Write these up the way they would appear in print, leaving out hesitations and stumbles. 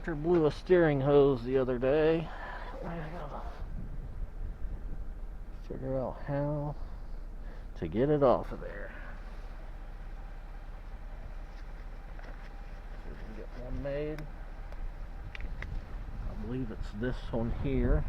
tractor blew a steering hose the other day. I gotta figure out how to get it off of there. See if we can get one made. I believe it's this one here.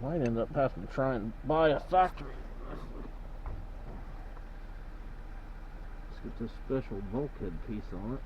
Might end up having to try and buy a factory. Let's get this special bulkhead piece on it.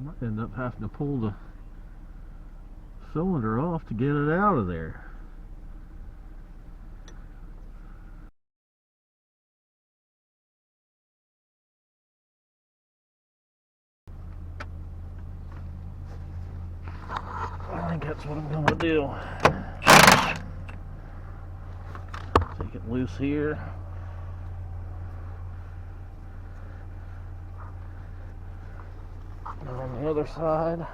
Might end up having to pull the cylinder off to get it out of there. I think that's what I'm going to do. Take it loose here. And on the other side.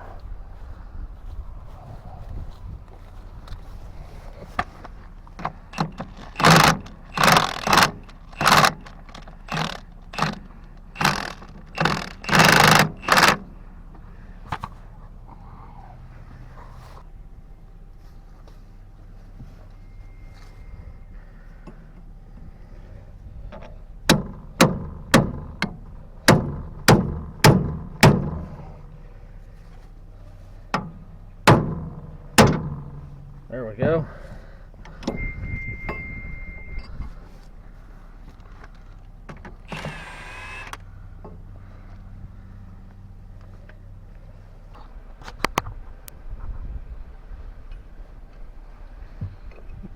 There we go.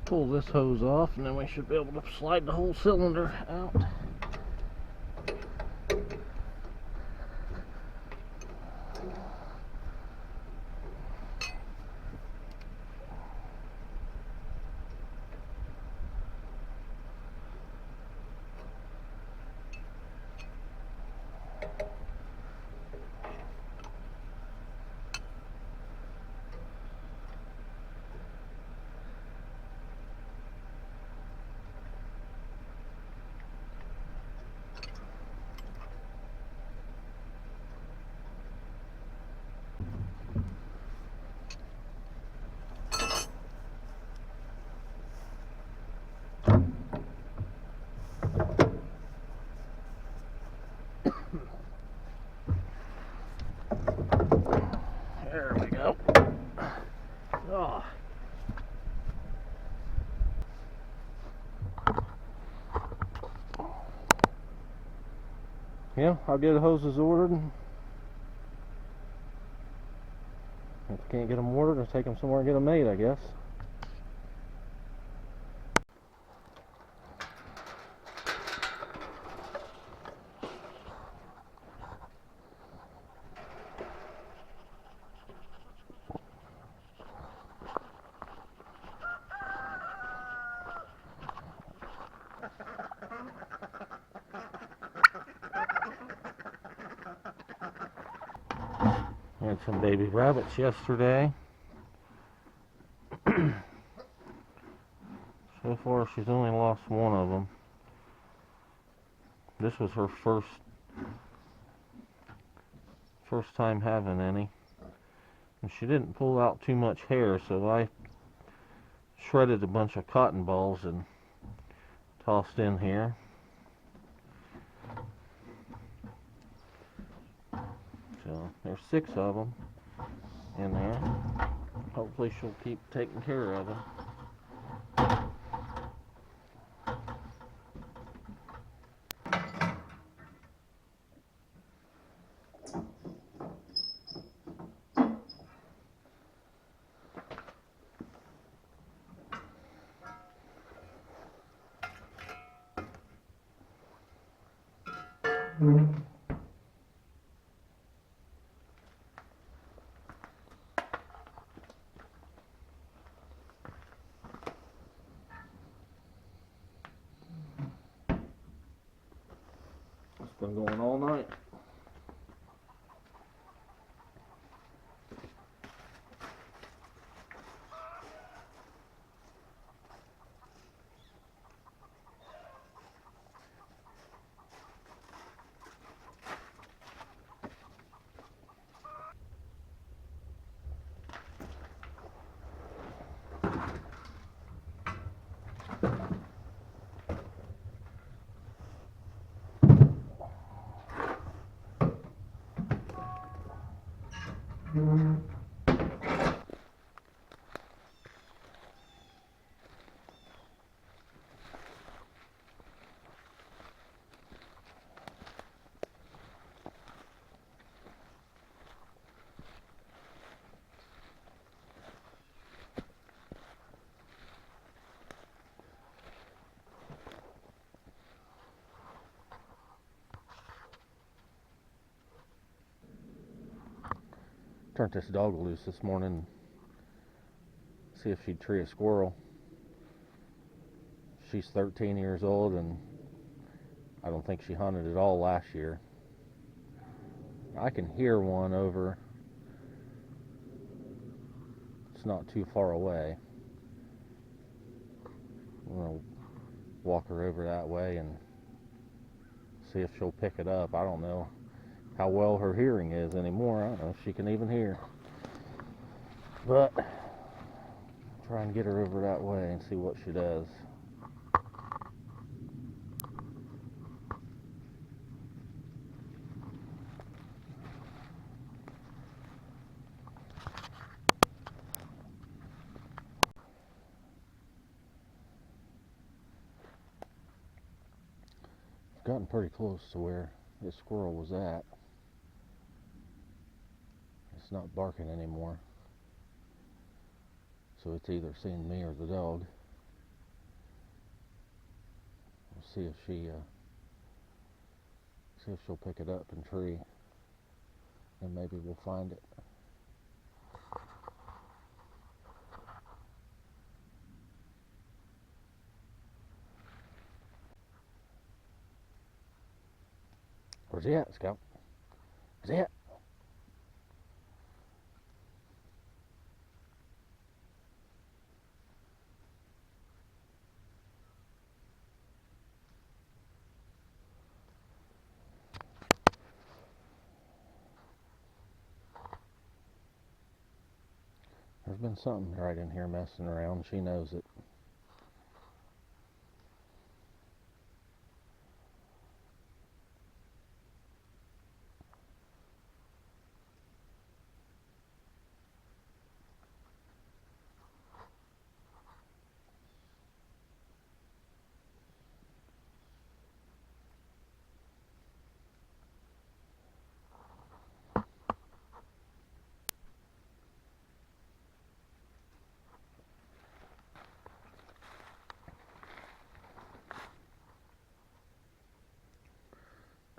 Pull this hose off and then we should be able to slide the whole cylinder out. There we go. Oh. Yeah, I'll get the hoses ordered. If I can't get them ordered, I'll take them somewhere and get them made, I guess. Had some baby rabbits yesterday. So far, she's only lost one of them. This was her first time having any. And she didn't pull out too much hair, so I shredded a bunch of cotton balls and tossed in here. So there's 6 of them in there. Hopefully she'll keep taking care of them. It's been going all night. Turned this dog loose this morning, see if she'd tree a squirrel. She's 13 years old, and I don't think she hunted at all last year. I can hear one over, it's not too far away. I'm going to walk her over that way and see if she'll pick it up. I don't know how well her hearing is anymore. I don't know if she can even hear. But try and get her over that way and see what she does. I've gotten pretty close to where this squirrel was at. It's not barking anymore, so it's either seeing me or the dog. We'll see if she'll pick it up and tree, and maybe we'll find it. Where's he at, Scout? Where's he at? There's been something right in here messing around. She knows it.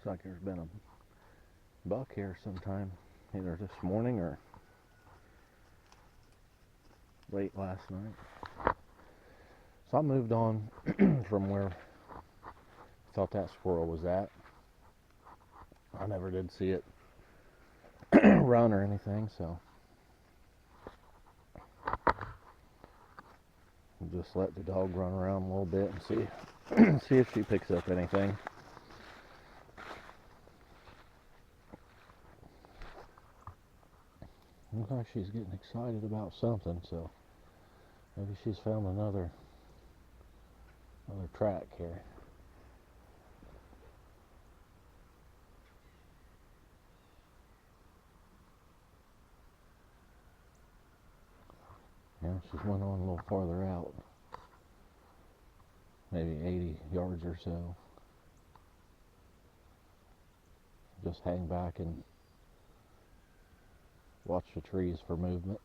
Looks like there's been a buck here sometime, either this morning or late last night. So I moved on from where I thought that squirrel was at. I never did see it run or anything, so I'm just let the dog run around a little bit and see if she picks up anything. Looks like she's getting excited about something, so maybe she's found another track here. Yeah, she's went on a little farther out, maybe 80 yards or so. Just hang back and watch the trees for movement.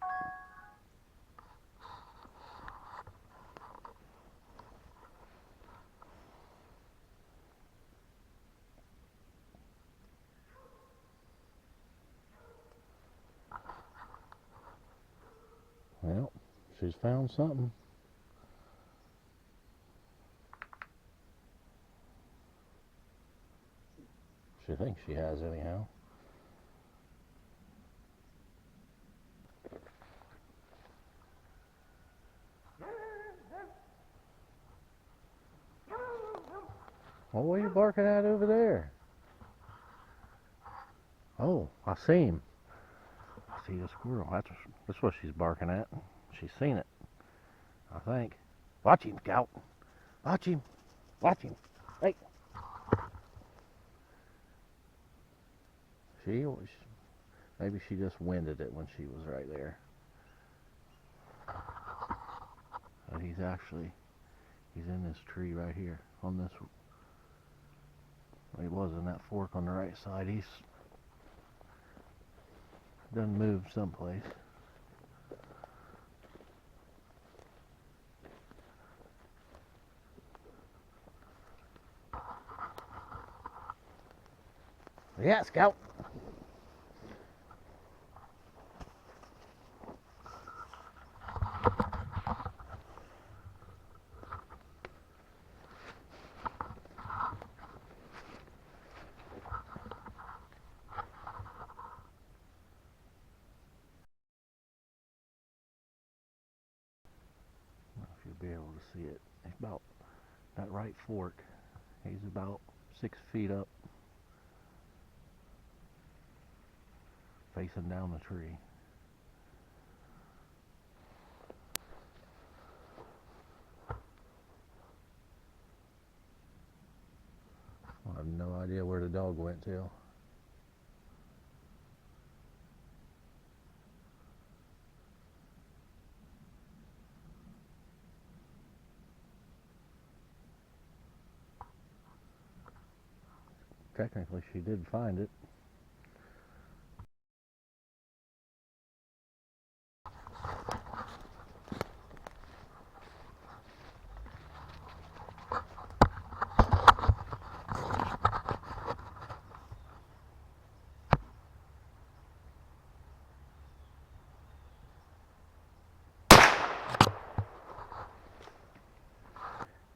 Well, she's found something. She thinks she has, anyhow. Well, what are you barking at over there? Oh, I see him. I see the squirrel. That's what she's barking at. She's seen it, I think. Watch him, Scout. Watch him. Watch him. Hey. Maybe she just winded it when she was right there. But he's in this tree right here. On this, he was in that fork on the right side. He's done moved someplace. Yeah, Scout. Be able to see it. It's about that right fork. He's about 6 feet up, facing down the tree. I have no idea where the dog went to. Technically, she did find it.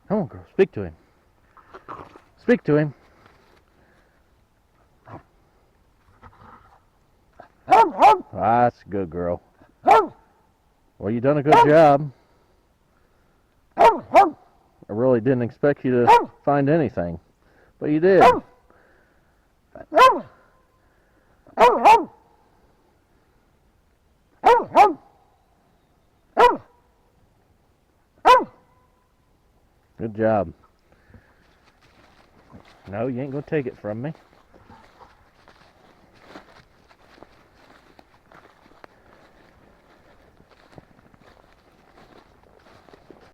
Come on, girl. Speak to him. Speak to him. That's a good girl. Well, you done a good job. I really didn't expect you to find anything, but you did. Good job. No, you ain't gonna take it from me.